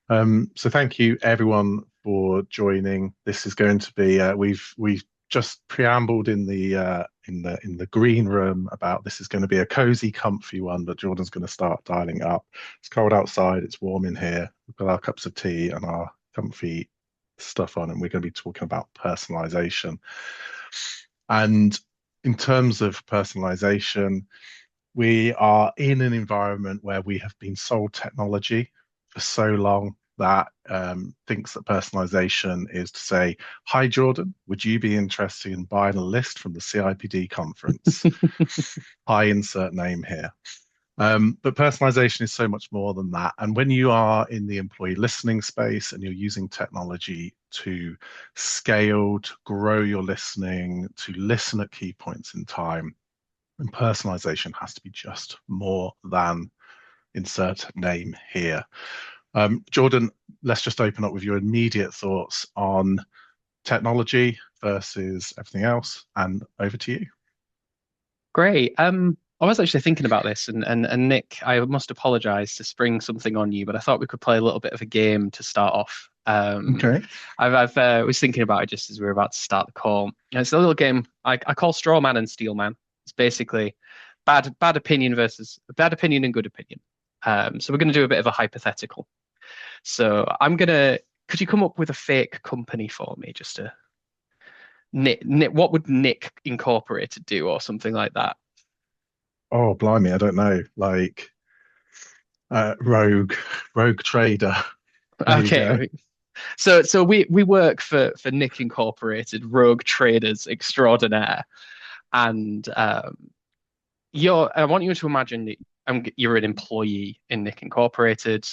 So thank you everyone for joining. This is going to be we've just preambled in the green room about this is going to be a cozy, comfy one, but Jordan's going to start dialing up. It's cold outside, it's warm in here. We've got our cups of tea and our comfy stuff on, and we're going to be talking about personalization. And in terms of personalization, we are in an environment where we have been sold technology for so long that thinks that personalization is to say, "Hi, Jordan, would you be interested in buying a list from the CIPD conference? Hi, insert name here." But personalization is so much more than that. And when you are in the employee listening space and you're using technology to scale, to grow your listening, to listen at key points in time, and personalization has to be just more than insert name here. Jordan, let's just open up with your immediate thoughts on technology versus everything else, and over to you. Great. I was actually thinking about this, and Nick, I must apologize to spring something on you, but I thought we could play a little bit of a game to start off. Okay. I've was thinking about it just as we were about to start the call. And it's a little game I call Straw Man and Steel Man. It's basically bad opinion versus bad opinion and good opinion. So we're going to do a bit of a hypothetical. So could you come up with a fake company for me, just to Nick, what would Nick Incorporated do or something like that? Oh, blimey, I don't know. Like rogue, rogue trader. There you go. Okay, so we work for Nick Incorporated, Rogue Traders Extraordinaire, and I want you to imagine that you're an employee in Nick Incorporated,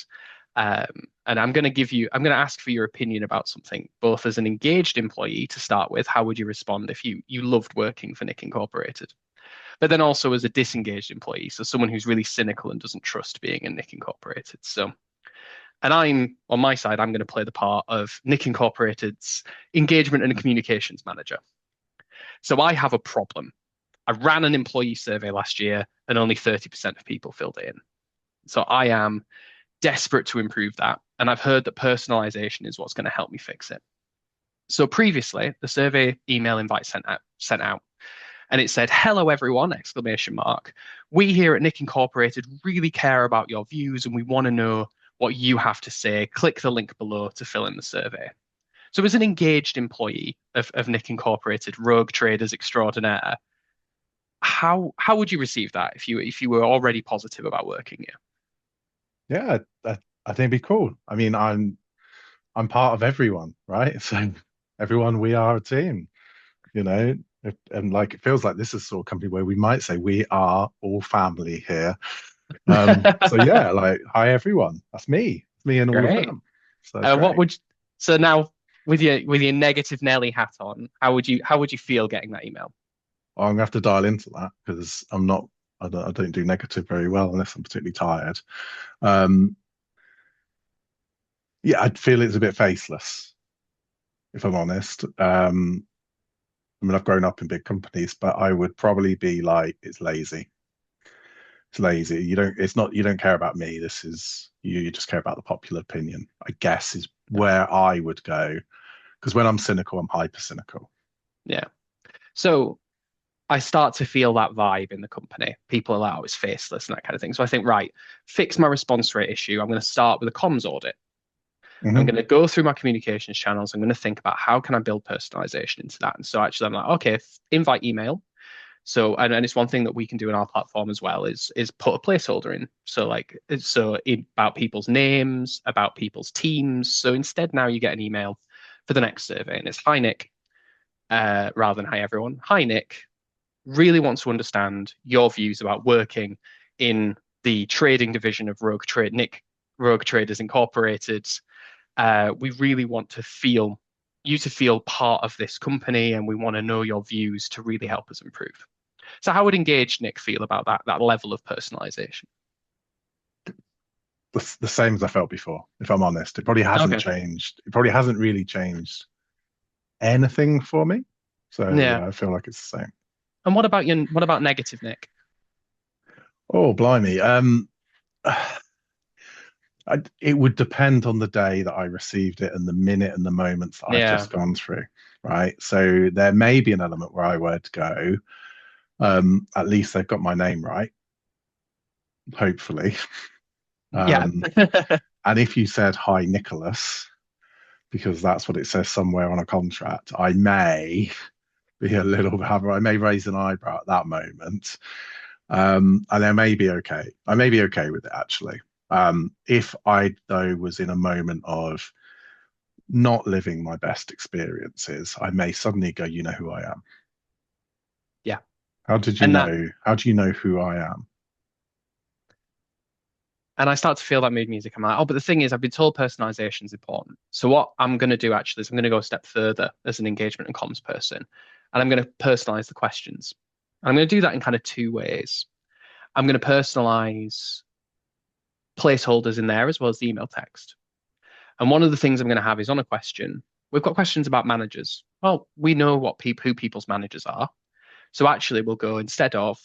um, and I'm going to ask for your opinion about something, both as an engaged employee to start with. How would you respond if you loved working for Nick Incorporated? But then also as a disengaged employee, so someone who's really cynical and doesn't trust being in Nick Incorporated. So, and I'm on my side, I'm going to play the part of Nick Incorporated's engagement and communications manager. So I have a problem. I ran an employee survey last year and only 30% of people filled it in. So I am desperate to improve that. And I've heard that personalization is what's going to help me fix it. So previously, the survey email invite sent out and it said, "Hello everyone!" exclamation mark. "We here at Nick Incorporated really care about your views and we want to know what you have to say. Click the link below to fill in the survey." So as an engaged employee of Nick Incorporated, Rogue Traders Extraordinaire, how would you receive that if you were already positive about working here? Yeah, I think it'd be cool. I mean, I'm part of everyone, right? So everyone, we are a team, you know. And like it feels like this is sort of company where we might say we are all family here. So yeah, like hi everyone. That's me. It's me and all of Great. them. So that's What great. would so now with your negative Nelly hat on, how would you feel getting that email? I'm gonna have to dial into that because I don't do negative very well unless I'm particularly tired. Um, yeah, I'd feel it's a bit faceless, if I'm honest. I mean, I've grown up in big companies, but I would probably be like, it's lazy. It's lazy. You don't care about me. This is you just care about the popular opinion, I guess, is where I would go. Because when I'm cynical, I'm hyper cynical. Yeah. So I start to feel that vibe in the company. People are like, "Oh, it's faceless," and that kind of thing. So I think, right, fix my response rate issue. I'm going to start with a comms audit. I'm Hmm. going to go through my communications channels. I'm going to think about how can I build personalization into that. And so actually, I'm like, okay, invite email. So and it's one thing that we can do in our platform as well is put a placeholder in. So about people's names, about people's teams. So instead, now you get an email for the next survey, and it's "Hi Nick," rather than "Hi everyone." "Hi Nick, really want to understand your views about working in the trading division of Rogue Traders Incorporated. We really want to feel part of this company, and we want to know your views to really help us improve." So how would engaged Nick feel about that level of personalization? The same as I felt before, if I'm honest. It probably hasn't Okay. changed. It probably hasn't really changed anything for me. So Yeah. yeah, I feel like it's the same. And what about negative Nick? Oh, blimey. it would depend on the day that I received it and the minute and the moments that I've Yeah. just gone through, right? So there may be an element where I would go, at least they've got my name right, hopefully. Yeah. Um, and if you said, hi, Nicholas, because that's what it says somewhere on a contract, I may be a little bit, I may raise an eyebrow at that moment. And I may be okay. I may be okay with it actually. If I though was in a moment of not living my best experiences, I may suddenly go, you know who I am. Yeah. How did you And that know? How do you know who I am? and I start to feel that mood music. I'm like, oh, but the thing is, I've been told personalization is important. So what I'm going to do actually is I'm going to go a step further as an engagement and comms person, and I'm going to personalize the questions. And I'm going to do that in kind of two ways. I'm going to personalize placeholders in there as well as the email text. And one of the things I'm going to have is on a question. We've got questions about managers. Well, we know who people's managers are. So actually, we'll go instead of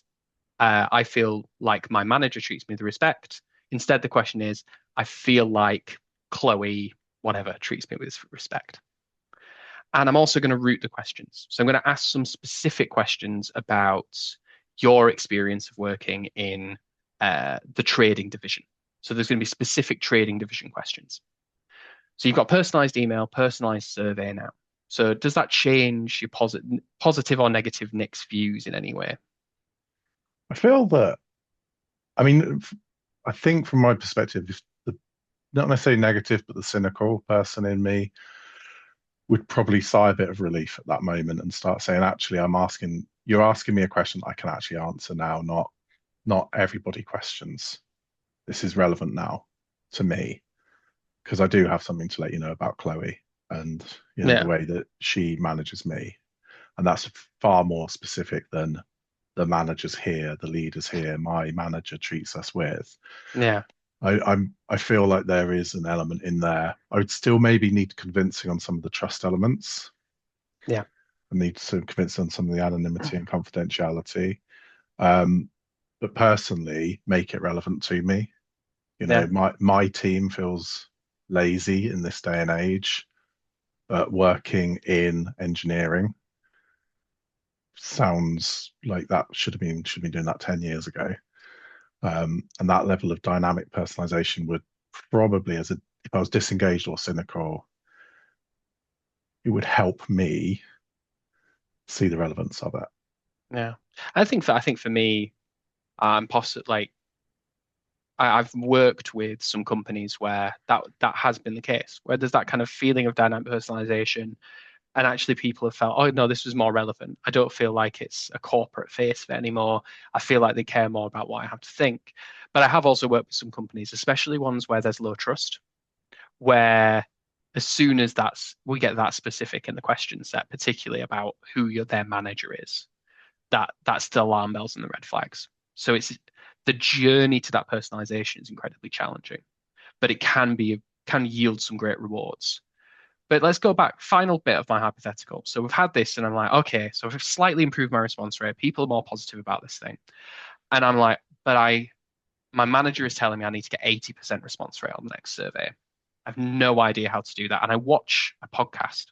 I feel like my manager treats me with respect. Instead, the question is, I feel like Chloe, whatever, treats me with respect. And I'm also going to route the questions. So I'm going to ask some specific questions about your experience of working in the trading division. So there's going to be specific trading division questions. So you've got personalized email, personalized survey now. So does that change your positive or negative Nick's views in any way? I feel that, I mean, I think from my perspective, if the not necessarily negative, but the cynical person in me would probably sigh a bit of relief at that moment and start saying, actually, you're asking me a question I can actually answer now, not everybody questions. This is relevant now to me because I do have something to let you know about Chloe and the Yeah, way that she manages me, and that's far more specific than the managers here, the leaders here, my manager treats us with. yeah, I feel like there is an element in there. I would still maybe need convincing on some of the trust elements. yeah, I need to convince on some of the anonymity and confidentiality. Um, but personally, make it relevant to me. yeah, My team feels lazy in this day and age, but working in engineering sounds like that should have been doing that 10 years ago. And that level of dynamic personalization would probably, if I was disengaged or cynical, it would help me see the relevance of it. yeah. I think for me, I'm possibly like I've worked with some companies where that has been the case, where there's that kind of feeling of dynamic personalization, and actually people have felt, oh no, this was more relevant. I don't feel like it's a corporate face of it anymore. I feel like they care more about what I have to think. But I have also worked with some companies, especially ones where there's low trust, where as soon as we get that specific in the question set, particularly about who their manager is, that's the alarm bells and the red flags. So it's the journey to that personalization is incredibly challenging, but it can yield some great rewards. But let's go back. Final bit of my hypothetical. So we've had this, and I'm like, okay, so I've slightly improved my response rate. People are more positive about this thing, and I'm like, but my manager is telling me I need to get 80% response rate on the next survey. I have no idea how to do that, and I watch a podcast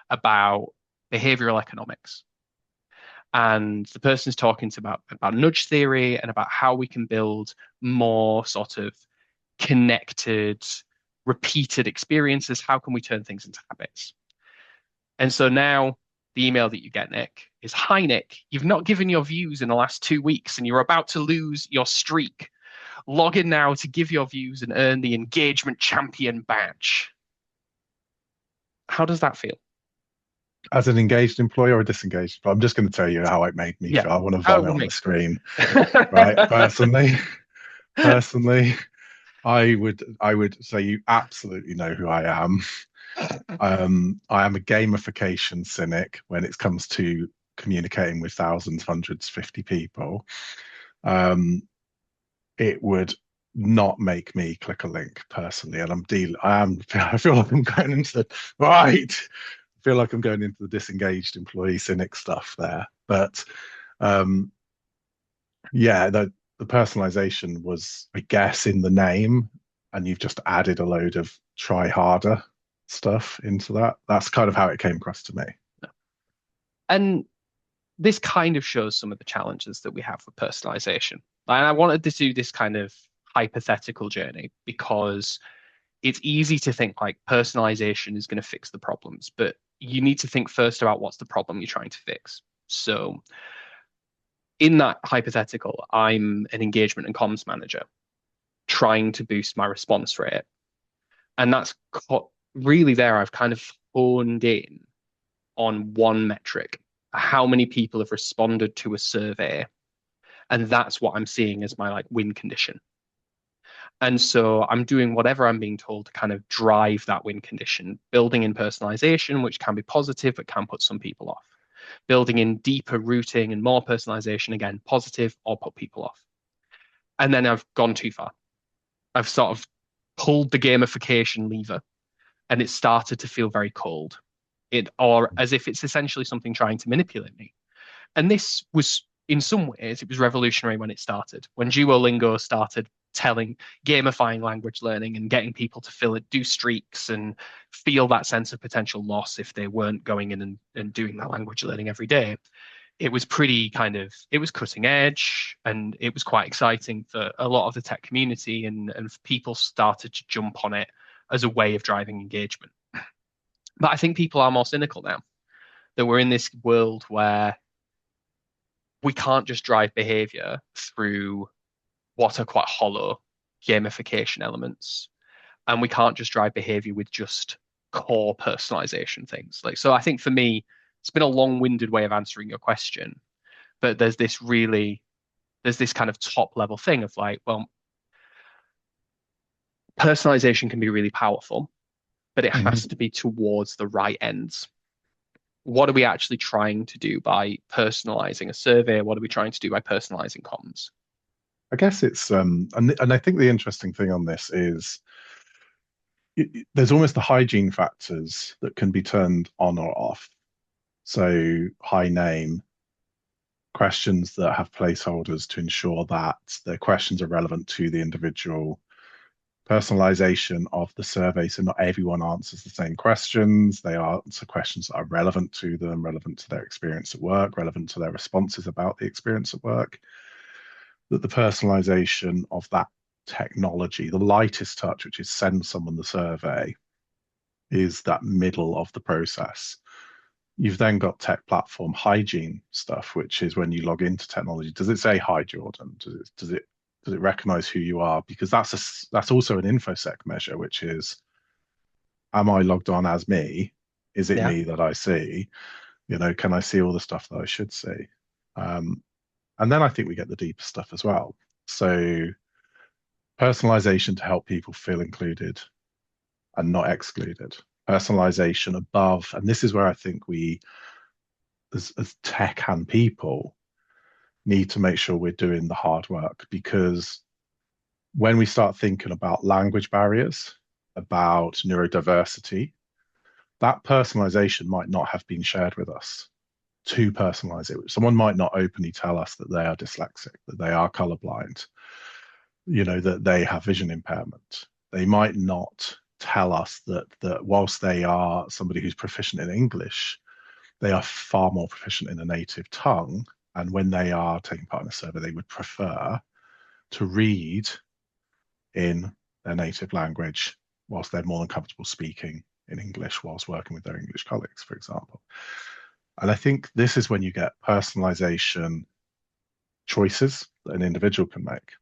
about behavioral economics, and the person's talking to about nudge theory and about how we can build more sort of connected, repeated experiences. How can we turn things into habits? And so now the email that you get, Nick, is, hi, Nick, you've not given your views in the last 2 weeks and you're about to lose your streak. Log in now to give your views and earn the engagement champion badge. How does that feel? As an engaged employee or a disengaged, but I'm just going to tell you how it made me Yeah. feel. I want to How it vomit would on the make screen, right? Personally, I would say you absolutely know who I am. I am a gamification cynic when it comes to communicating with thousands, hundreds, 50 people. Um, it would not make me click a link personally, and I feel like I'm going into the right. I feel like I'm going into the disengaged employee cynic stuff there, but um, yeah, the personalization was, I guess, in the name. and you've just added a load of try harder stuff into that. That's kind of how it came across to me. And this kind of shows some of the challenges that we have with personalization. And I wanted to do this kind of hypothetical journey because it's easy to think like personalization is going to fix the problems, but you need to think first about what's the problem you're trying to fix. So, in that hypothetical, I'm an engagement and comms manager trying to boost my response rate. And that's really there. I've kind of honed in on one metric, how many people have responded to a survey. And that's what I'm seeing as my like win condition. And so I'm doing whatever I'm being told to kind of drive that win condition, building in personalization, which can be positive, but can put some people off. Building in deeper routing and more personalization, again, positive or put people off. And then I've gone too far. I've sort of pulled the gamification lever and it started to feel very cold. Or as if it's essentially something trying to manipulate me. And this was, in some ways, it was revolutionary when it started. When Duolingo started telling, gamifying language learning and getting people to fill it, do streaks and feel that sense of potential loss if they weren't going in and doing that language learning every day. It was pretty kind of, it was cutting edge and it was quite exciting for a lot of the tech community and people started to jump on it as a way of driving engagement. But I think people are more cynical now that we're in this world where we can't just drive behavior through what are quite hollow gamification elements. And we can't just drive behavior with just core personalization things. Like, so I think for me, it's been a long-winded way of answering your question, but there's this kind of top level thing of like, well, personalization can be really powerful, but it Mhm. has to be towards the right ends. What are we actually trying to do by personalizing a survey? What are we trying to do by personalizing comms? I guess it's and I think the interesting thing on this is there's almost the hygiene factors that can be turned on or off. So high name questions that have placeholders to ensure that the questions are relevant to the individual. Personalization of the survey, so not everyone answers the same questions. They answer questions that are relevant to them, relevant to their experience at work, relevant to their responses about the experience at work. That the personalization of that technology, the lightest touch, which is send someone the survey, is that middle of the process. You've then got tech platform hygiene stuff, which is when you log into technology. Does it say hi, Jordan? Does it recognize who you are? Because that's also an infosec measure, which is, am I logged on as me? Is it Yeah. me that I see? Can I see all the stuff that I should see? Um, and then I think we get the deeper stuff as well. So personalization to help people feel included and not excluded. Personalization above, and this is where I think we, as tech and people, need to make sure we're doing the hard work because when we start thinking about language barriers, about neurodiversity, that personalization might not have been shared with us to personalize it. Someone might not openly tell us that they are dyslexic, that they are colorblind, that they have vision impairment. They might not tell us that whilst they are somebody who's proficient in English, they are far more proficient in a native tongue. And when they are taking part in a survey, they would prefer to read in their native language whilst they're more than comfortable speaking in English whilst working with their English colleagues, for example. And I think this is when you get personalization choices that an individual can make.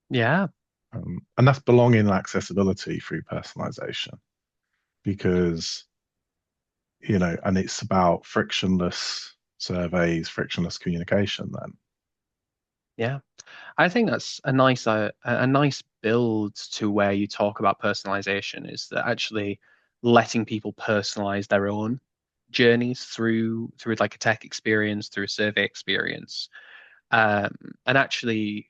Yeah. And that's belonging and accessibility through personalization because, and it's about frictionless surveys, frictionless communication then. Yeah. I think that's a nice build to where you talk about personalization is that actually letting people personalize their own journeys through like a tech experience, through a survey experience. And actually,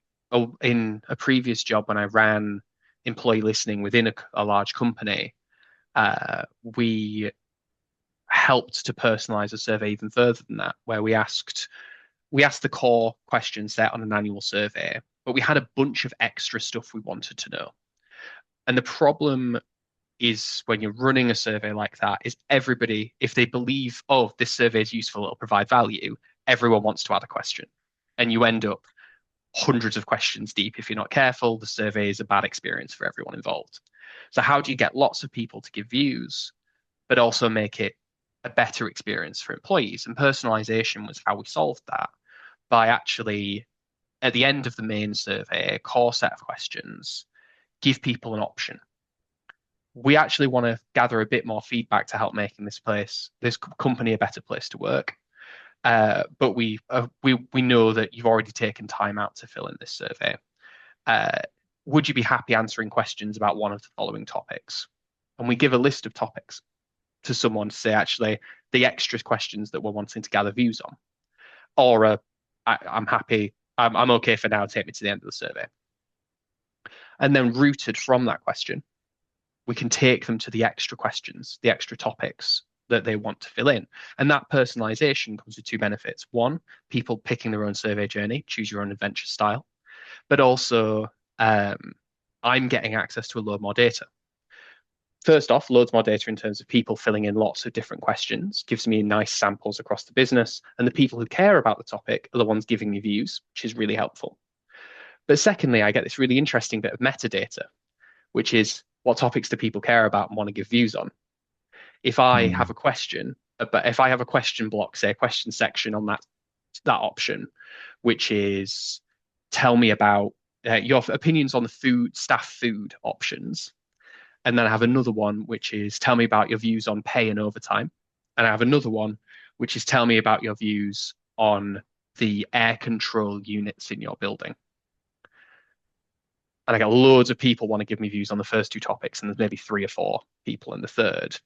in a previous job when I ran employee listening within a large company, we helped to personalize a survey even further than that, where we asked the core question set on an annual survey, but we had a bunch of extra stuff we wanted to know. And the problem is when you're running a survey like that, is everybody, if they believe, oh, this survey is useful, it'll provide value, everyone wants to add a question. And you end up hundreds of questions deep. If you're not careful, the survey is a bad experience for everyone involved. So how do you get lots of people to give views, but also make it a better experience for employees? And personalization was how we solved that by actually, at the end of the main survey, a core set of questions, give people an option. We actually want to gather a bit more feedback to help making this company, a better place to work. But we know that you've already taken time out to fill in this survey. Uh, would you be happy answering questions about one of the following topics? And we give a list of topics to someone to say, actually, the extra questions that we're wanting to gather views on. Or I'm happy, I'm okay for now, take me to the end of the survey. And then rooted from that question, we can take them to the extra questions, the extra topics that they want to fill in. And that personalization comes with two benefits. One, people picking their own survey journey, choose your own adventure style, but also I'm getting access to a load more data. First off, loads more data in terms of people filling in lots of different questions, gives me nice samples across the business. And the people who care about the topic are the ones giving me views, which is really helpful. But secondly, I get this really interesting bit of metadata, which is what topics do people care about and want to give views on? If I have a question, but if I have a question block, say a question section on that option, which is tell me about your opinions on the staff food options. And then I have another one, which is tell me about your views on pay and overtime. And I have another one, which is tell me about your views on the air control units in your building. And I got loads of people want to give me views on the first two topics, and there's maybe 3 or 4 people in the third.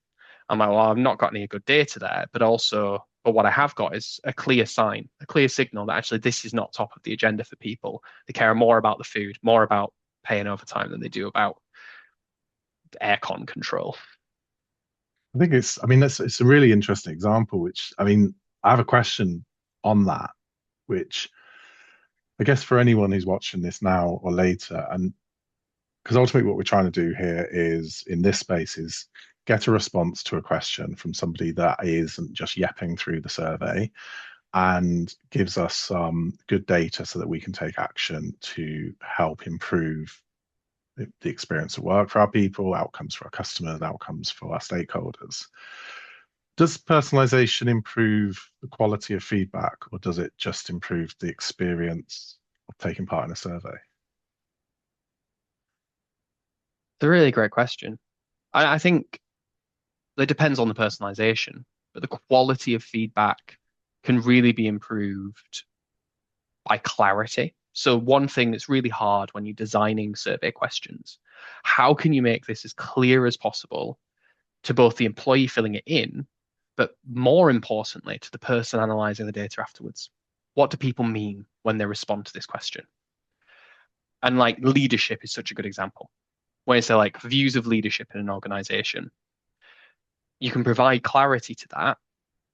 I'm like, well, I've not got any good data there, but what I have got is a clear sign, a clear signal that actually this is not top of the agenda for people. They care more about the food, more about paying overtime than they do about aircon control. I mean, it's a really interesting example, which, I mean, I have a question on that, which I guess for anyone who's watching this now or later, and because ultimately what we're trying to do here is in this space is get a response to a question from somebody that isn't just yapping through the survey and gives us some good data so that we can take action to help improve the experience of work for our people, outcomes for our customers, outcomes for our stakeholders. Does personalization improve the quality of feedback, or does it just improve the experience of taking part in a survey? It's a really great question. I think it depends on the personalization, but the quality of feedback can really be improved by clarity. So one thing that's really hard when you're designing survey questions, how can you make this as clear as possible to both the employee filling it in, but more importantly, to the person analyzing the data afterwards? What do people mean when they respond to this question? And like leadership is such a good example. When you say like views of leadership in an organization, you can provide clarity to that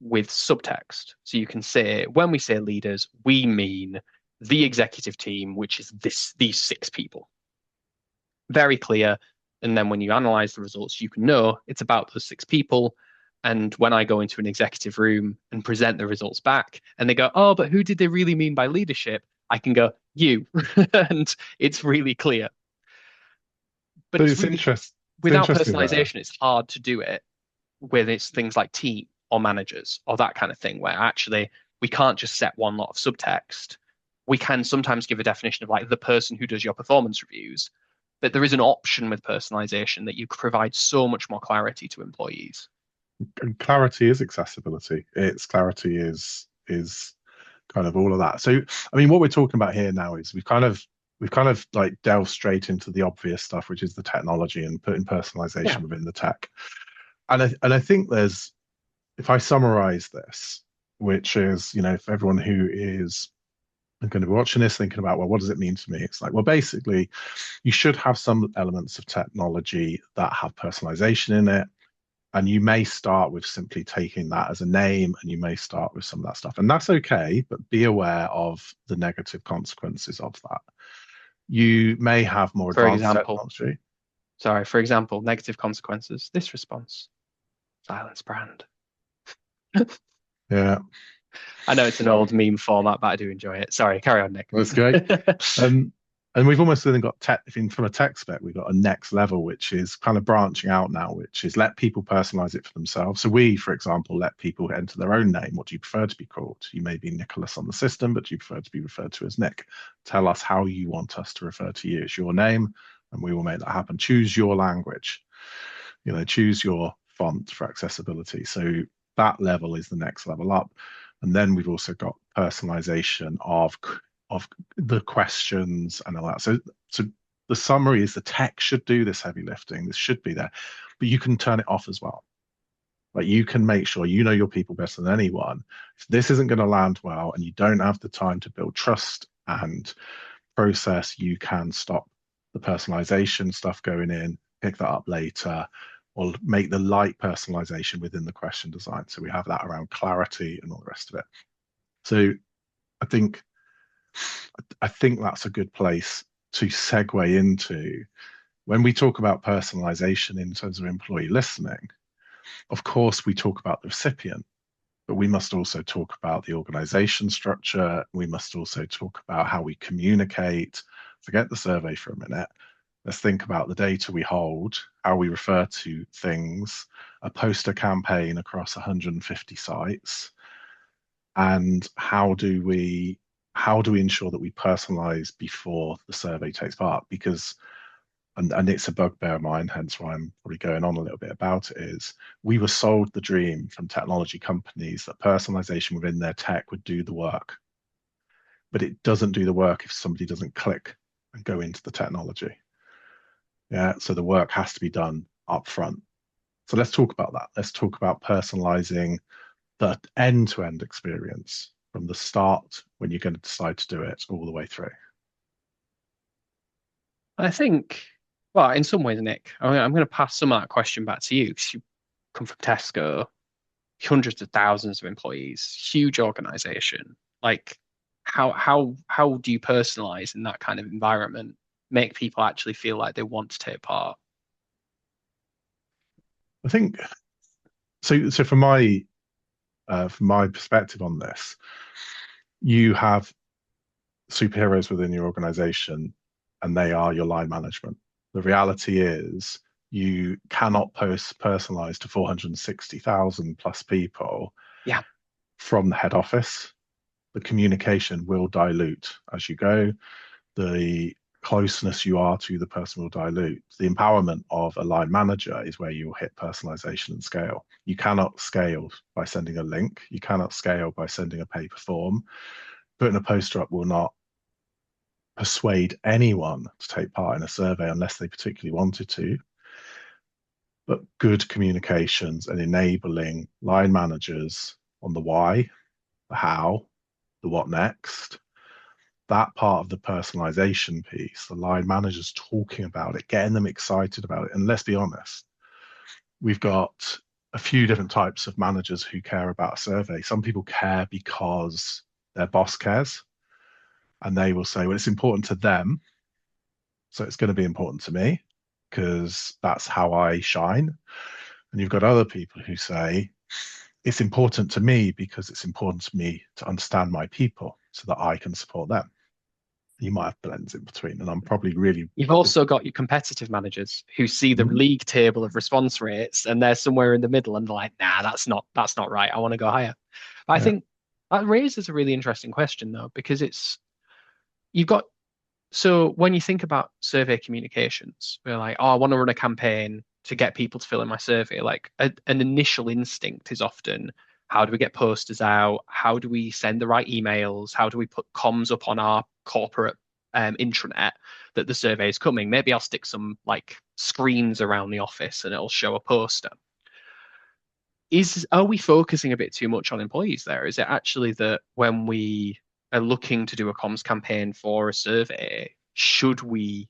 with subtext. So you can say, when we say leaders, we mean the executive team, which is these 6 people. Very clear. And then when you analyze the results, you can know it's about those 6 people. And when I go into an executive room and present the results back, and they go, oh, but who did they really mean by leadership? I can go, you. And it's really clear. But So it's really, it's without interesting there. personalization, it's hard to do it with it's things like team or managers or that kind of thing, where actually we can't just set one lot of subtext. We can sometimes give a definition of like the person who does your performance reviews, but there is an option with personalization that you provide so much more clarity to employees. And clarity is accessibility. It's clarity is kind of all of that. So, I mean, what we're talking about here now is we've kind of like delved straight into the obvious stuff, which is the technology and putting Yeah, personalization within the tech. And I think there's, if I summarize this, which is, if everyone who is going to be watching this thinking about, well, what does it mean to me? It's like, well, basically, you should have some elements of technology that have personalization in it. And you may start with simply taking that as a name, and you may start with some of that stuff. And that's okay, but be aware of the negative consequences of that. You may have more for advanced example. technology. Sorry, for example, negative consequences. This response, silence brand. Yeah, I know it's an old meme format, but I do enjoy it. Sorry, carry on, Nick. that's great. Um, and we've almost then got tech from a tech spec, we've got a next level, which is kind of branching out now, which is let people personalize it for themselves. So we, for example, let people enter their own name. What do you prefer to be called? You may be Nicholas on the system, but do you prefer to be referred to as Nick? Tell us how you want us to refer to you. It's your name, and we will make that happen. Choose your language. Choose your font for accessibility. So that level is the next level up. And then we've also got personalization of the questions and all that. So the summary is the tech should do this heavy lifting. This should be there, but you can turn it off as well. Like you can make sure you know your people better than anyone. If this isn't going to land well and you don't have the time to build trust and process, you can stop the personalization stuff going in, pick that up later, or make the light personalization within the question design. So we have that around clarity and all the rest of it. So I think I think that's a good place to segue into when we talk about personalization in terms of employee listening. Of course, we talk about the recipient, but we must also talk about the organization structure. We must also talk about how we communicate. Forget the survey for a minute. Let's think about the data we hold, how we refer to things, a poster campaign across 150 sites, and how do we ensure that we personalize before the survey takes part? Because and it's a bugbear of mine, hence why I'm probably going on a little bit about it, is we were sold the dream from technology companies that personalization within their tech would do the work. But it doesn't do the work if somebody doesn't click and go into the technology. Yeah, so the work has to be done up front. So let's talk about that. Let's talk about personalizing the end-to-end experience from the start when you're going to decide to do it all the way through. I think, well, in some ways, Nick, I'm going to pass some of that question back to you because you come from Tesco, hundreds of thousands of employees, huge organization. Like, how do you personalize in that kind of environment, make people actually feel like they want to take part? I think so. So from my perspective on this, you have superheroes within your organization, and they are your line management. The reality is you cannot personalize to 460,000 plus people Yeah. from the head office. The communication will dilute as you go. The closeness you are to the person will dilute. The empowerment of a line manager is where you'll hit personalization and scale. You cannot scale by sending a link. You cannot scale by sending a paper form. Putting a poster up will not persuade anyone to take part in a survey unless they particularly wanted to. But good communications and enabling line managers on the why, the how, the what next, that part of the personalization piece, the line managers talking about it, getting them excited about it. And let's be honest, we've got a few different types of managers who care about a survey. Some people care because their boss cares, and they will say, well, it's important to them, so it's going to be important to me because that's how I shine. And you've got other people who say, it's important to me because it's important to me to understand my people so that I can support them. You might have blends in between, and I'm probably really. You've also got your competitive managers who see the Mhm. league table of response rates and they're somewhere in the middle and they're like, nah, that's not right. I want to go higher. But I Yeah. think that raises a really interesting question though, because you've got so when you think about survey communications, we're like, oh, I want to run a campaign to get people to fill in my survey. Like an initial instinct is often, how do we get posters out? How do we send the right emails? How do we put comms up on our corporate intranet that the survey is coming? Maybe I'll stick some like screens around the office and it'll show a poster. Are we focusing a bit too much on employees there? Is it actually that when we are looking to do a comms campaign for a survey, should we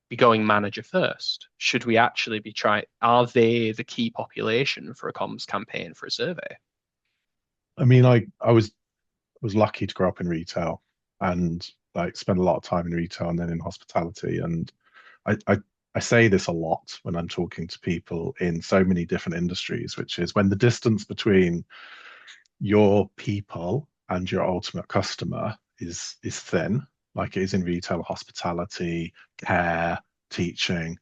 be going manager first? Should we actually be trying, are they the key population for a comms campaign for a survey? I mean, I was lucky to grow up in retail and like spend a lot of time in retail and then in hospitality. And I I say this a lot when I'm talking to people in so many different industries, which is when the distance between your people and your ultimate customer is thin, like it is in retail, hospitality, care, teaching.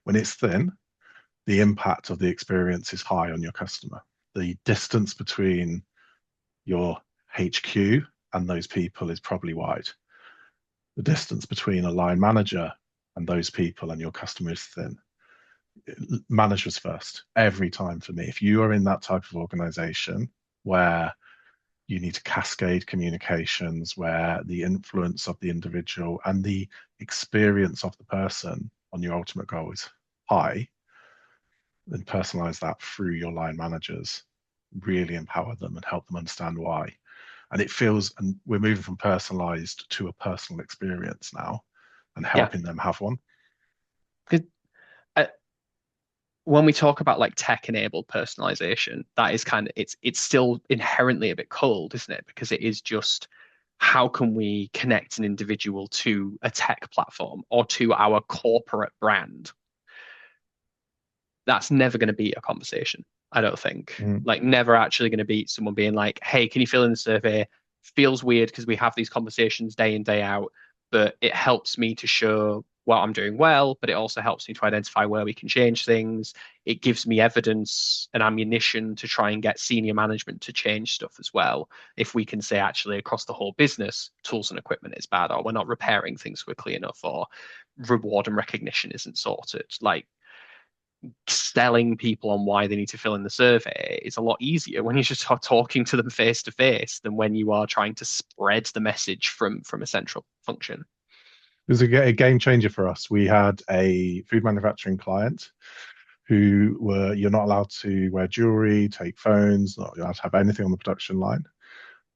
When it's thin, the impact of the experience is high on your customer. The distance between your HQ and those people is probably wide. The distance between a line manager and those people and your customer is thin. Managers first every time for me. If you are in that type of organization where you need to cascade communications, where the influence of the individual and the experience of the person on your ultimate goal is high, then personalize that through your line managers, really empower them and help them understand why. And it feels, and we're moving from personalized to a personal experience now and Yeah. helping them have one. 'Cause, uh, when we talk about like tech-enabled personalization, that is kind of it's still inherently a bit cold, isn't it? Because it is just how can we connect an individual to a tech platform or to our corporate brand? That's never going to beat a conversation, I don't think. Mm. Like, never actually going to beat someone being like, hey, can you fill in the survey? Feels weird because we have these conversations day in, day out, but it helps me to show what I'm doing well, but it also helps me to identify where we can change things. It gives me evidence and ammunition to try and get senior management to change stuff as well. If we can say, actually, across the whole business, tools and equipment is bad, or we're not repairing things quickly enough, or reward and recognition isn't sorted. Like, selling people on why they need to fill in the survey is a lot easier when you're just talking to them face to face than when you are trying to spread the message from a central function. It was a game changer for us. We had a food manufacturing client who were, you're not allowed to wear jewelry, take phones, not allowed to have anything on the production line.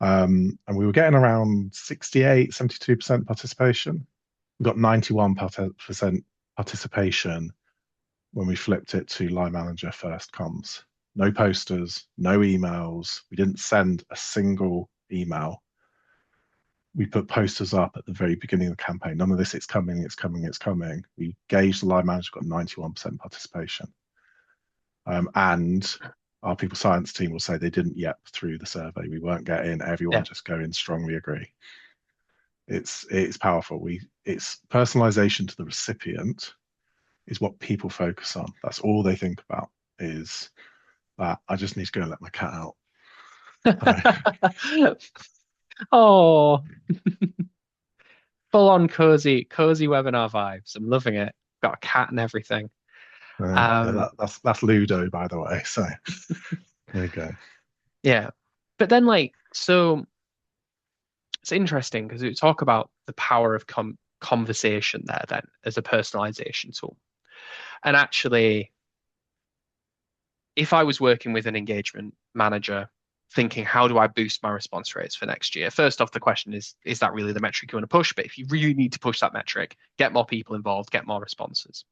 And we were getting around 68, 72% participation. We got 91% participation when we flipped it to line manager first comms. No posters, no emails. We didn't send a single email. We put posters up at the very beginning of the campaign. None of this, it's coming, it's coming, it's coming. We gauged the line manager, got 91% participation. And our people science team will say they didn't yet through the survey. We weren't getting everyone Yeah. just going strongly agree. It's powerful. It's personalization to the recipient is what people focus on. That's all they think about is that I just need to go and let my cat out. Oh, full on cozy webinar vibes. I'm loving it. Got a cat and everything. Yeah, Um, that's Ludo, by the way. So there you go. yeah. But then like, so it's interesting because we talk about the power of conversation there then as a personalization tool. And actually, if I was working with an engagement manager thinking, how do I boost my response rates for next year? First off, the question is that really the metric you want to push? But if you really need to push that metric, get more people involved, get more responses.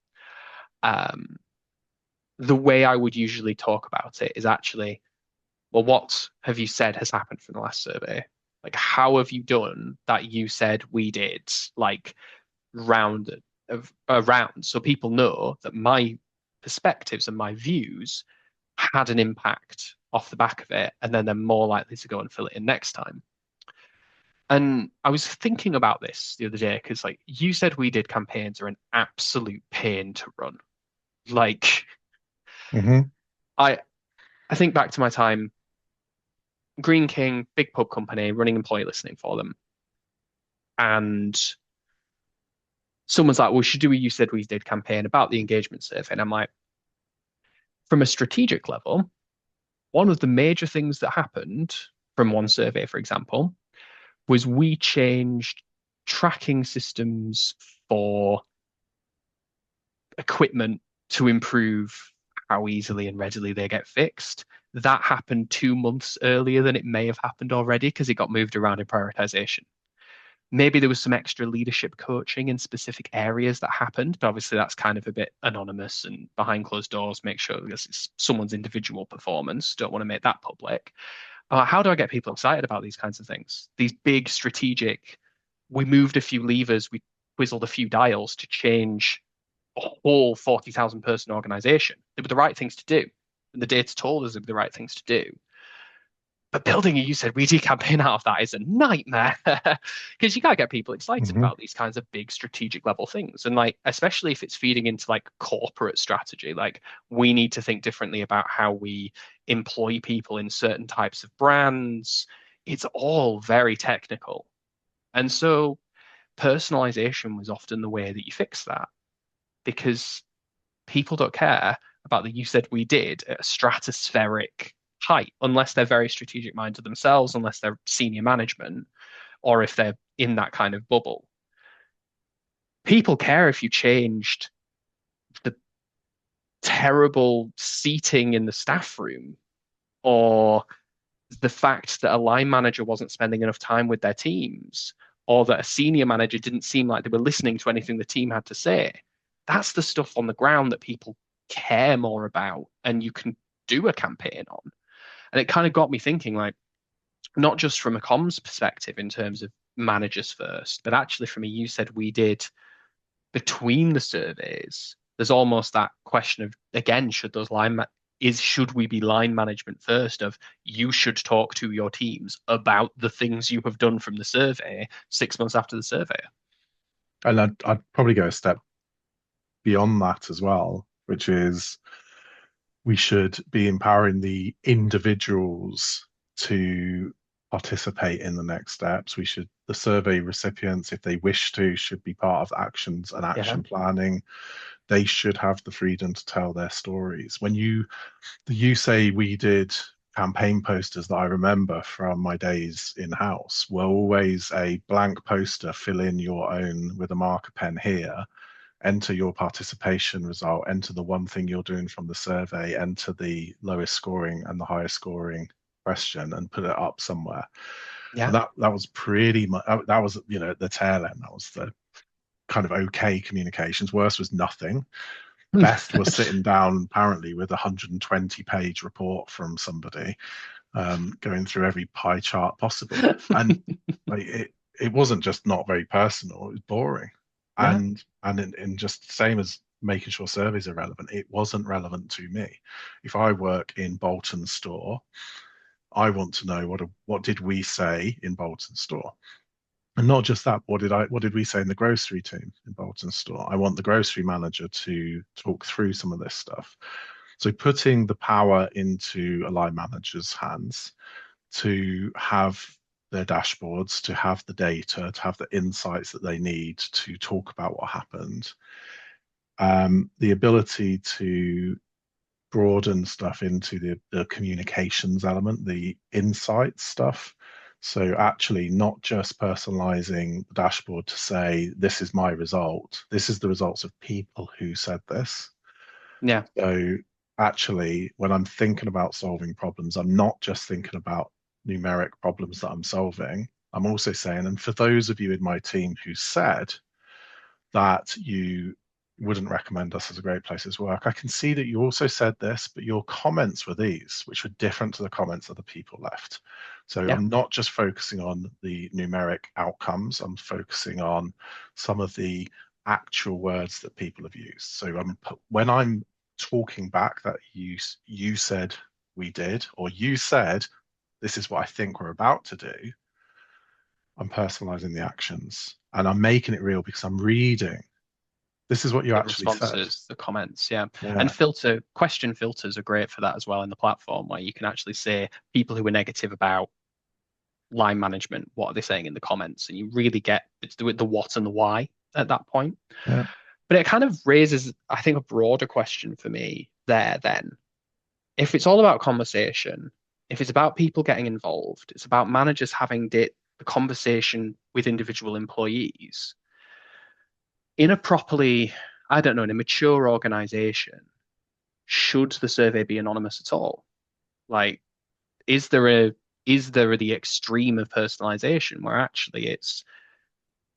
Um, the way I would usually talk about it is actually, well, what have you said has happened from the last survey? Like, how have you done that you said we did? Like, round around so people know that my perspectives and my views had an impact off the back of it, and then they're more likely to go and fill it in next time. And I was thinking about this the other day because, like, you said we did campaigns are an absolute pain to run. Like, Mm-hmm. I I think back to my time, Green King, big pub company, running employee listening for them, and someone's like, "Well, we should do a you said we did campaign about the engagement survey," and I'm like, from a strategic level, one of the major things that happened from one survey, for example, was we changed tracking systems for equipment to improve how easily and readily they get fixed. That happened 2 months earlier than it may have happened already because it got moved around in prioritization. Maybe there was some extra leadership coaching in specific areas that happened, but obviously that's kind of a bit anonymous and behind closed doors. Make sure this is someone's individual performance. Don't want to make that public. How do I get people excited about these kinds of things? These big strategic, we moved a few levers, we quizzled a few dials to change a whole 40,000 person organization. They were the right things to do. And the data told us they were the right things to do. But building a you said we do campaign out of that is a nightmare because you can't get people excited Hmm. about these kinds of big strategic level things. And like, especially if it's feeding into like corporate strategy, like we need to think differently about how we employ people in certain types of brands. It's all very technical. And so personalization was often the way that you fix that because people don't care about the you said we did at a stratospheric height unless they're very strategic minded themselves, unless they're senior management, or if they're in that kind of bubble. People care if you changed the terrible seating in the staff room or the fact that a line manager wasn't spending enough time with their teams or that a senior manager didn't seem like they were listening to anything the team had to say. That's the stuff on the ground that people care more about and you can do a campaign on. And it kind of got me thinking, like, not just from a comms perspective in terms of managers first, but actually from a you said we did between the surveys, there's almost that question of again, should those should we be line management first of you should talk to your teams about the things you have done from the survey 6 months after the survey. And I'd probably go a step beyond that as well, which is we should be empowering the individuals to participate in the next steps. The survey recipients, if they wish to, should be part of actions and Yeah. action planning. They should have the freedom to tell their stories. You say we did campaign posters that I remember from my days in house were always a blank poster, fill in your own with a marker pen here, enter your participation result, enter the one thing you're doing from the survey, enter the lowest scoring and the highest scoring question and put it up somewhere. And Yeah. that was pretty much that was the tail end. That was the kind of okay communications. Worst was nothing. Best was sitting down apparently with a 120-page report from somebody, going through every pie chart possible. And like it wasn't just not very personal, it was boring. Yeah. And in just the same as making sure surveys are relevant, it wasn't relevant to me. If I work in Bolton store, I want to know what did we say in Bolton store? And not just that, what did we say in the grocery team in Bolton store? I want the grocery manager to talk through some of this stuff. So putting the power into a line manager's hands to have their dashboards, to have the data, to have the insights that they need to talk about what happened. The ability to broaden stuff into the communications element, the insights stuff. So actually not just personalizing the dashboard to say, this is my result. This is the results of people who said this. Yeah. So actually, when I'm thinking about solving problems, I'm not just thinking about numeric problems that I'm solving. I'm also saying, and for those of you in my team who said that you wouldn't recommend us as a great place to work, I can see that you also said this, but your comments were these, which were different to the comments other people left. So Yeah. I'm not just focusing on the numeric outcomes, I'm focusing on some of the actual words that people have used. So when I'm talking back that you said we did, or you said this is what I think we're about to do, I'm personalizing the actions and I'm making it real because I'm reading. This is what you The actually said. responses, the comments, yeah. And Yeah. question filters are great for that as well in the platform, where you can actually say people who are negative about line management, what are they saying in the comments? And you really get it's the what and the why at that point. Yeah. But it kind of raises, I think, a broader question for me there then. If it's all about conversation, if it's about people getting involved, it's about managers having the conversation with individual employees in a properly, I don't know, in a mature organization, should the survey be anonymous at all? Like, is there a is there the extreme of personalization where actually it's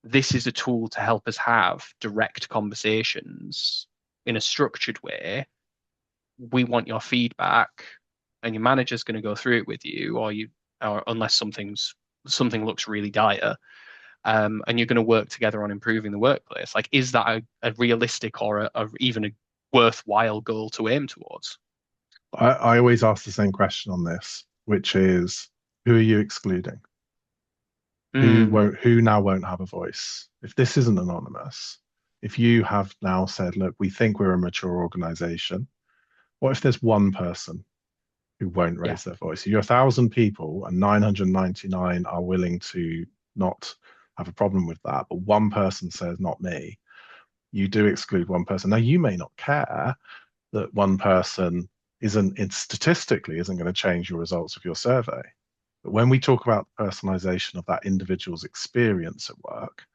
this is a tool to help us have direct conversations in a structured way. We want your feedback, and your manager's going to go through it with you, or unless something looks really dire, and you're going to work together on improving the workplace. Like, is that a realistic or even a worthwhile goal to aim towards? I always ask the same question on this, which is, who are you excluding? Mm, Who now won't have a voice? If this isn't anonymous, if you have now said, look, we think we're a mature organization, what if there's one person who won't yeah, raise their voice? You're 1,000 people and 999 are willing to not have a problem with that, but one person says, not me. You do exclude one person. Now, you may not care that one person statistically isn't going to change your results of your survey. But when we talk about personalization of that individual's experience at work,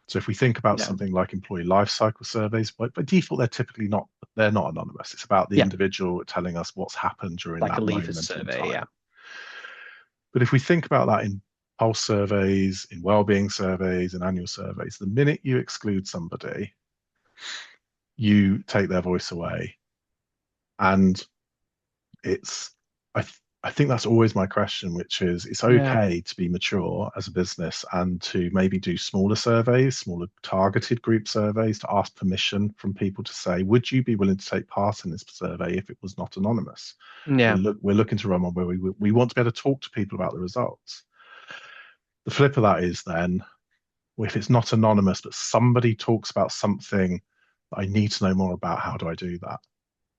so if we think about yeah, something like employee life cycle surveys, by default, they're not anonymous. It's about the yeah, individual telling us what's happened during like a that leavers moment in survey. Yeah, time. But if we think about that in pulse surveys, in well-being surveys, in annual surveys, the minute you exclude somebody, you take their voice away. And it's I think that's always my question, which is it's yeah, okay to be mature as a business and to maybe do smaller surveys, smaller targeted group surveys to ask permission from people to say, would you be willing to take part in this survey if it was not anonymous? yeah, We're looking to run one where we want to be able to talk to people about the results. The flip of that is then if it's not anonymous, but somebody talks about something that I need to know more about, how do I do that?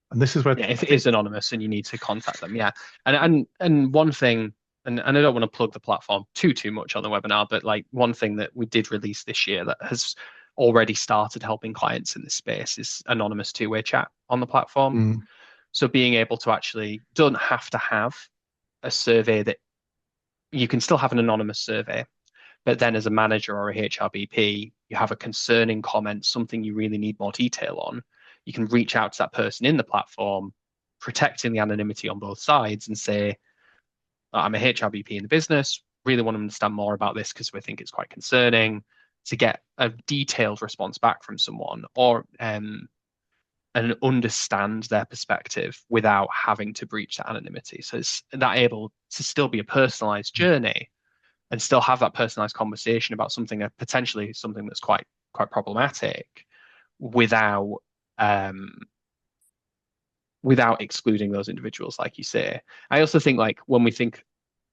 And this is where yeah. I If it think, is anonymous and you need to contact them, yeah. And one thing, and I don't want to plug the platform too much on the webinar, but like one thing that we did release this year that has already started helping clients in this space is anonymous two-way chat on the platform. mm, So being able to actually don't have to have a survey that you can still have an anonymous survey, but then as a manager or a HRBP, you have a concerning comment, something you really need more detail on, you can reach out to that person in the platform, protecting the anonymity on both sides and say, I'm a HRBP in the business, really want to understand more about this because we think it's quite concerning to get a detailed response back from someone or and understand their perspective without having to breach that anonymity. So it's that able to still be a personalized journey and still have that personalized conversation about something potentially something that's quite problematic without um without excluding those individuals, like you say. I also think like when we think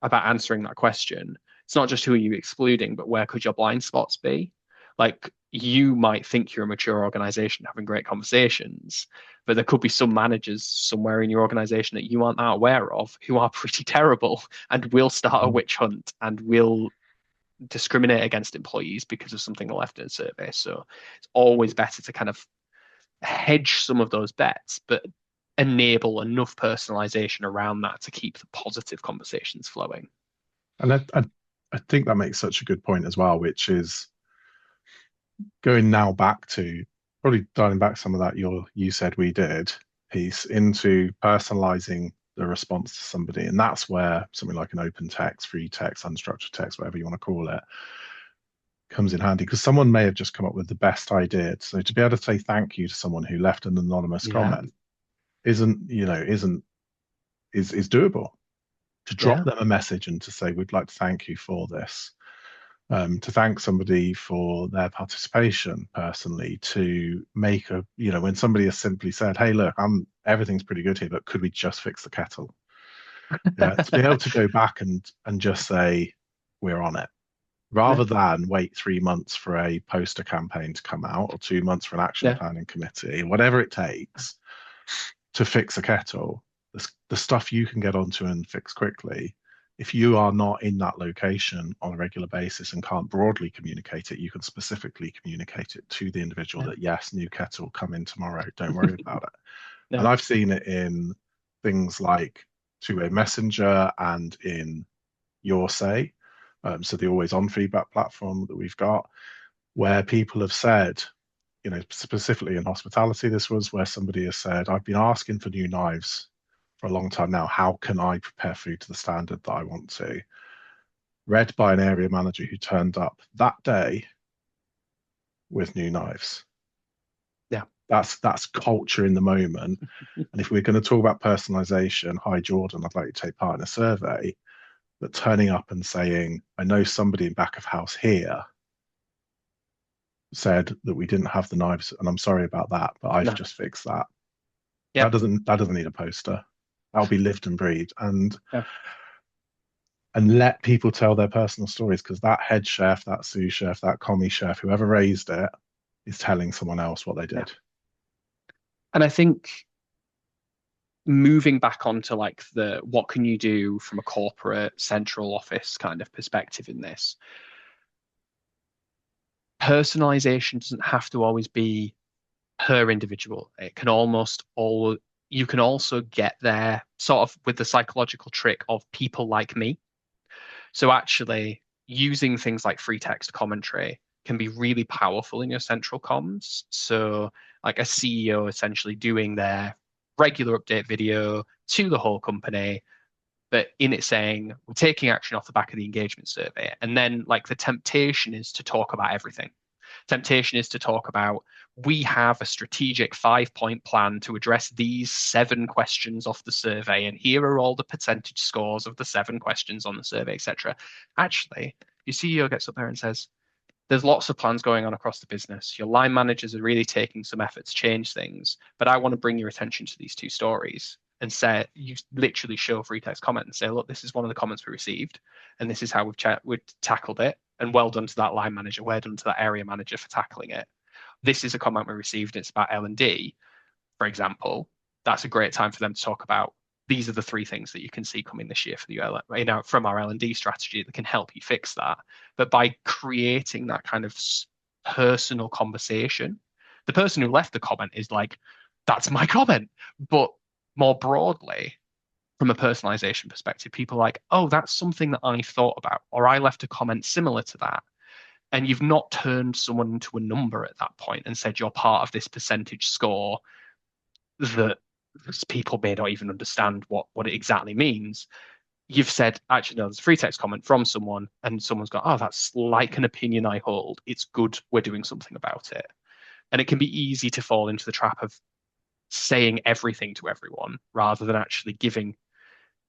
about answering that question, it's not just who are you excluding, but where could your blind spots be? Like you might think you're a mature organization having great conversations, but there could be some managers somewhere in your organization that you aren't that aware of who are pretty terrible and will start a mm. witch hunt and will discriminate against employees because of something left in a survey. So it's always better to kind of hedge some of those bets, but enable enough personalization around that to keep the positive conversations flowing. And I think that makes such a good point as well, which is going now back to probably dialing back some of that you said we did piece into personalizing the response to somebody. And that's where something like an open text, free text, unstructured text, whatever you want to call it, comes in handy because someone may have just come up with the best idea. So to be able to say thank you to someone who left an anonymous Yeah, comment isn't is doable. To drop yeah, them a message and to say we'd like to thank you for this, to thank somebody for their participation personally, to make when somebody has simply said, hey, look, everything's pretty good here, but could we just fix the kettle? Yeah, to be able to go back and just say we're on it, yeah, rather than wait 3 months for a poster campaign to come out or 2 months for an action yeah, planning committee, whatever it takes to fix a kettle, the stuff you can get onto and fix quickly. If you are not in that location on a regular basis and can't broadly communicate it, you can specifically communicate it to the individual yeah, that, yes, new kettle, come in tomorrow. Don't worry about it. yeah, And I've seen it in things like two-way messenger and in your say. So the always on feedback platform that we've got, where people have said, specifically in hospitality, this was where somebody has said, I've been asking for new knives for a long time now. How can I prepare food to the standard that I want to? Read by an area manager who turned up that day with new knives. yeah, That's culture in the moment. And if we're going to talk about personalization, hi Jordan, I'd like you to take part in a survey, but turning up and saying, I know somebody in back of house here said that we didn't have the knives, and I'm sorry about that, but I've No. just fixed that. Yep. That doesn't need a poster. That'll be lived and breathed, Yeah. and let people tell their personal stories, because that head chef, that sous chef, that commie chef, whoever raised it, is telling someone else what they Yeah. did. And I think moving back onto like the what can you do from a corporate central office kind of perspective in this, personalization doesn't have to always be per individual. It can almost all you can also get there sort of with the psychological trick of people like me. So actually using things like free text commentary can be really powerful in your central comms. So like a CEO essentially doing their regular update video to the whole company, but in it saying we're taking action off the back of the engagement survey. And then like the temptation is to talk about everything. Temptation is to talk about we have a strategic 5 point plan to address these 7 questions off the survey, and here are all the percentage scores of the 7 questions on the survey, etc. Actually, your CEO gets up there and says, there's lots of plans going on across the business. Your line managers are really taking some effort to change things, but I want to bring your attention to these 2 stories and say you literally show a free text comment and say, look, this is one of the comments we received, and this is how we've tackled it. And well done to that line manager, well done to that area manager for tackling it. This is a comment we received. It's about L&D, for example. That's a great time for them to talk about these are the 3 things that you can see coming this year for the from our L&D strategy that can help you fix that. But by creating that kind of personal conversation, the person who left the comment is like, that's my comment. But more broadly, from a personalization perspective, people are like, oh, that's something that I thought about, or I left a comment similar to that. And you've not turned someone into a number at that point and said you're part of this percentage score that people may not even understand what it exactly means. You've said, actually, no, there's a free text comment from someone, and someone's gone, oh, that's like an opinion I hold. It's good. We're doing something about it. And it can be easy to fall into the trap of saying everything to everyone rather than actually giving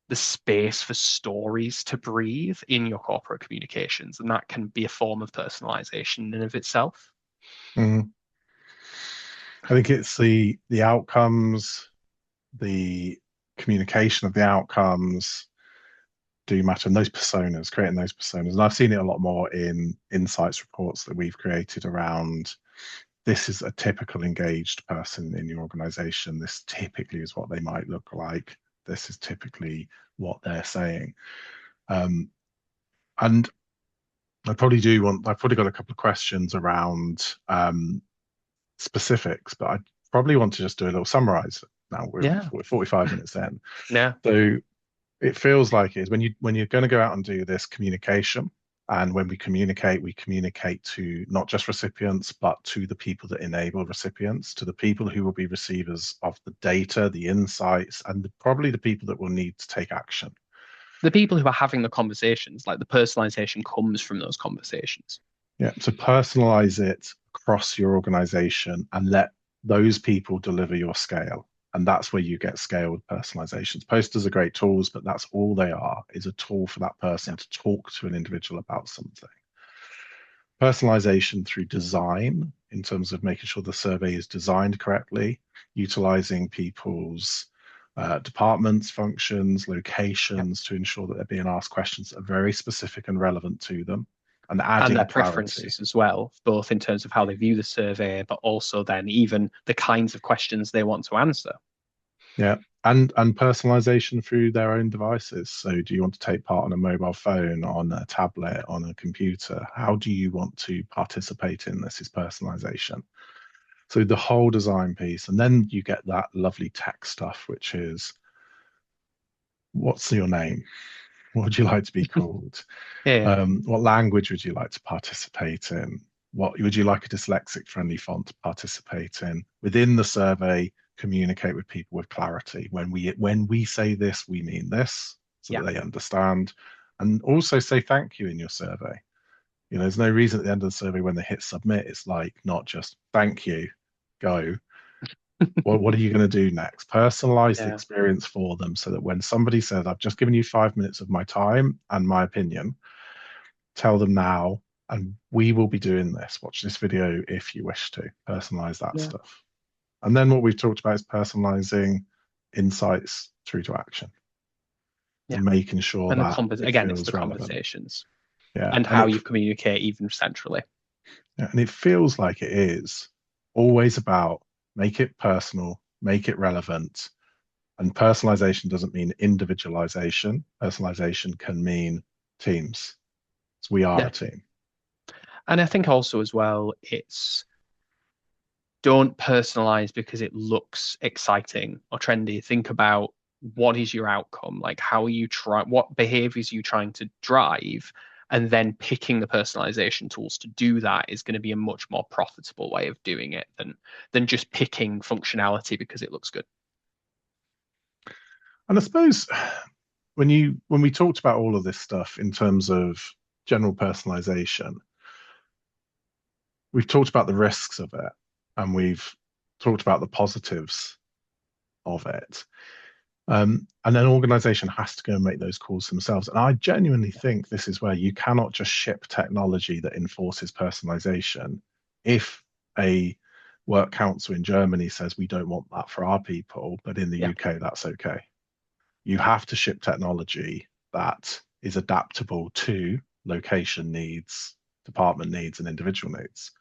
the space for stories to breathe in your corporate communications. And that can be a form of personalization in and of itself. Mm. I think it's the outcomes, the communication of the outcomes do matter, and those personas, creating those personas. And I've seen it a lot more in insights reports that we've created around this is a typical engaged person in your organization. This typically is what they might look like. This is typically what they're saying. And I've probably got a couple of questions around specifics, but I probably want to just do a little summarize now. Yeah. We're 45 minutes in. Yeah. So it feels like it is when you're going to go out and do this communication, and when we communicate to not just recipients, but to the people that enable recipients, to the people who will be receivers of the data, the insights, and probably the people that will need to take action. The people who are having the conversations, like the personalization comes from those conversations. Yeah, to personalize it across your organization and let those people deliver your scale. And that's where you get scaled personalizations. Posters are great tools, but that's all they are, is a tool for that person to talk to an individual about something. Personalization through design, in terms of making sure the survey is designed correctly, utilizing people's departments, functions, Yeah. locations to ensure that they're being asked questions that are very specific and relevant to them, and And their adding clarity. preferences as well, both in terms of how they view the survey, but also then even the kinds of questions they want to answer. Yeah. And personalization through their own devices. So do you want to take part on a mobile phone, on a tablet, on a computer? How do you want to participate in this is personalization. So the whole design piece. And then you get that lovely tech stuff, which is what's your name? What would you like to be called? Yeah. What language would you like to participate in? What would you like a dyslexic friendly font to participate in? Within the survey, communicate with people with clarity. When we say this, we mean this, so Yeah. that they understand. And also say thank you in your survey. You know, there's no reason at the end of the survey when they hit submit, it's like not just thank you, go. What are you going to do next? Personalize the Yeah. experience for them so that when somebody says, I've just given you 5 minutes of my time and my opinion, tell them now And we will be doing this. Watch this video if you wish to personalize that Yeah. stuff. And then what we've talked about is personalizing insights through to action Yeah. and making sure And the that convers it again, it's feels the relevant. conversations Yeah. and how you communicate even centrally. Yeah, and it feels like it is always about make it personal, make it relevant. And personalization doesn't mean individualization. Personalization can mean teams. So we are Yeah. a team. And I think also as well, it's don't personalize because it looks exciting or trendy. Think about what is your outcome? Like how are you trying, what behaviors are you trying to drive? And then picking the personalization tools to do that is going to be a much more profitable way of doing it than just picking functionality because it looks good. And I suppose when we talked about all of this stuff in terms of general personalization, we've talked about the risks of it and we've talked about the positives of it. And then organization has to go and make those calls themselves. And I genuinely think this is where you cannot just ship technology that enforces personalization. If a work council in Germany says we don't want that for our people, but in the Yeah. UK, that's okay. You have to ship technology that is adaptable to location needs, department needs, and individual needs.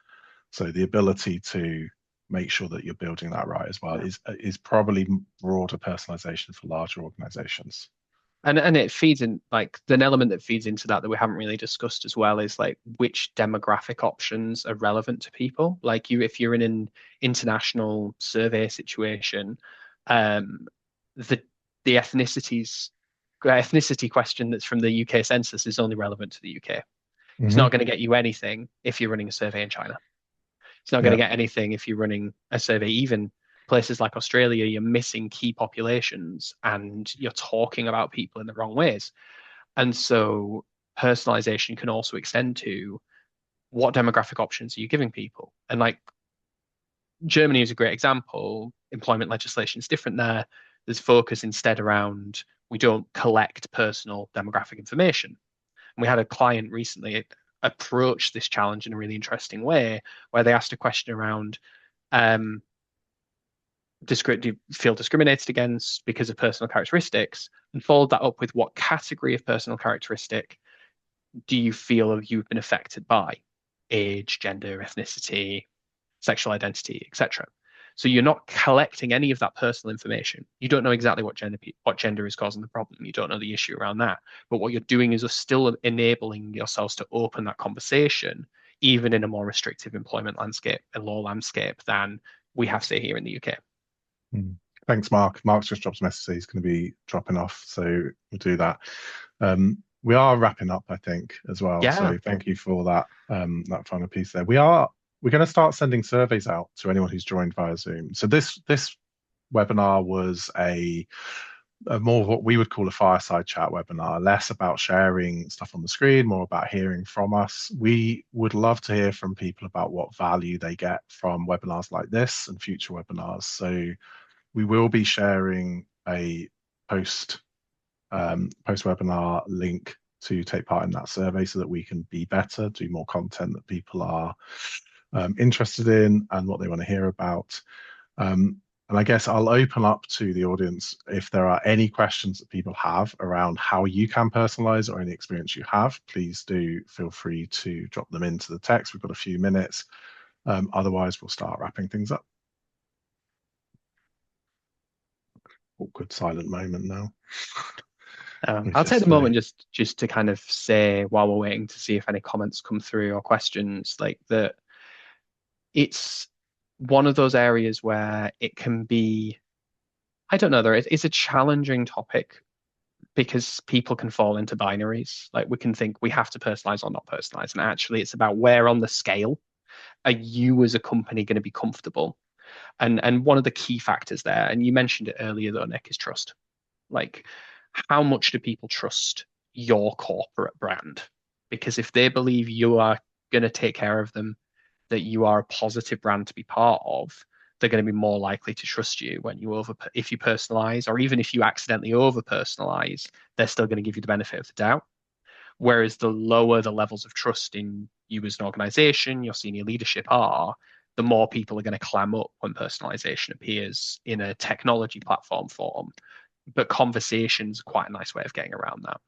So the ability to make sure that you're building that right as well Yeah. is probably broader personalization for larger organizations. And it feeds in like an element that feeds into that we haven't really discussed as well is like which demographic options are relevant to people. Like you, if you're in an international survey situation, um, the the ethnicity question that's from the UK census is only relevant to the UK. It's not Hmm. going to get you anything if you're running a survey in China. It's not going to Yeah. get anything if you're running a survey, even places like Australia, you're missing key populations and you're talking about people in the wrong ways. And so personalization can also extend to what demographic options are you giving people? And like Germany is a great example. Employment legislation is different there. There's focus instead around we don't collect personal demographic information. And we had a client recently approach this challenge in a really interesting way where they asked a question around um, do you feel discriminated against because of personal characteristics, and followed that up with what category of personal characteristic do you feel you've been affected by? Age, gender, ethnicity, sexual identity, etc. So you're not collecting any of that personal information. You don't know exactly what gender is causing the problem. You don't know the issue around that. But what you're doing is you're still enabling yourselves to open that conversation, even in a more restrictive employment landscape and law landscape than we have, say, here in the UK. Mm. Thanks, Mark. Mark's just dropped a message. He's going to be dropping off, so we'll do that. We are wrapping up, I think, as well. Yeah. So thank you for that that final piece there. We're going to start sending surveys out to anyone who's joined via Zoom. So this webinar was a more of what we would call a fireside chat webinar, less about sharing stuff on the screen, more about hearing from us. We would love to hear from people about what value they get from webinars like this and future webinars. So we will be sharing a post post webinar link to take part in that survey so that we can be better, do more content that people are interested in and what they want to hear about. And I guess I'll open up to the audience if there are any questions that people have around how you can personalize or any experience you have. Please do feel free to drop them into the text. We've got a few minutes. Otherwise, we'll start wrapping things up. Awkward silent moment now. We I'll take just the moment just to kind of say while we're waiting to see if any comments come through or questions like that. It's one of those areas where it can be, I don't know, it's a challenging topic because people can fall into binaries. Like we can think we have to personalize or not personalize. And actually, it's about where on the scale are you as a company going to be comfortable? And one of the key factors there, and you mentioned it earlier though, Nick, is trust. Like, how much do people trust your corporate brand? Because if they believe you are going to take care of them, that you are a positive brand to be part of, they're going to be more likely to trust you when if you personalize, or even if you accidentally over personalize, they're still going to give you the benefit of the doubt. Whereas the lower the levels of trust in you as an organization, your senior leadership are, the more people are going to clam up when personalization appears in a technology platform form. But conversation's quite a nice way of getting around that.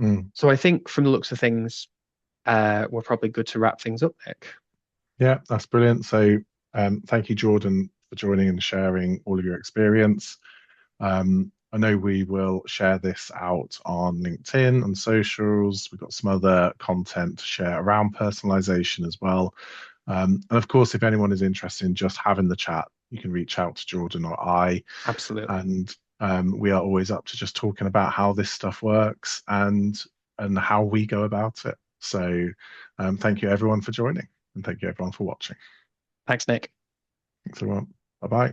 Mm. So I think from the looks of things, we're probably good to wrap things up, Nick. Yeah, that's brilliant. So thank you, Jordan, for joining and sharing all of your experience. I know we will share this out on LinkedIn and socials. We've got some other content to share around personalization as well. And of course, if anyone is interested in just having the chat, you can reach out to Jordan or I. Absolutely. And we are always up to just talking about how this stuff works and how we go about it. So thank you everyone for joining, and thank you everyone for watching. Thanks, Nick. Thanks everyone. Bye bye.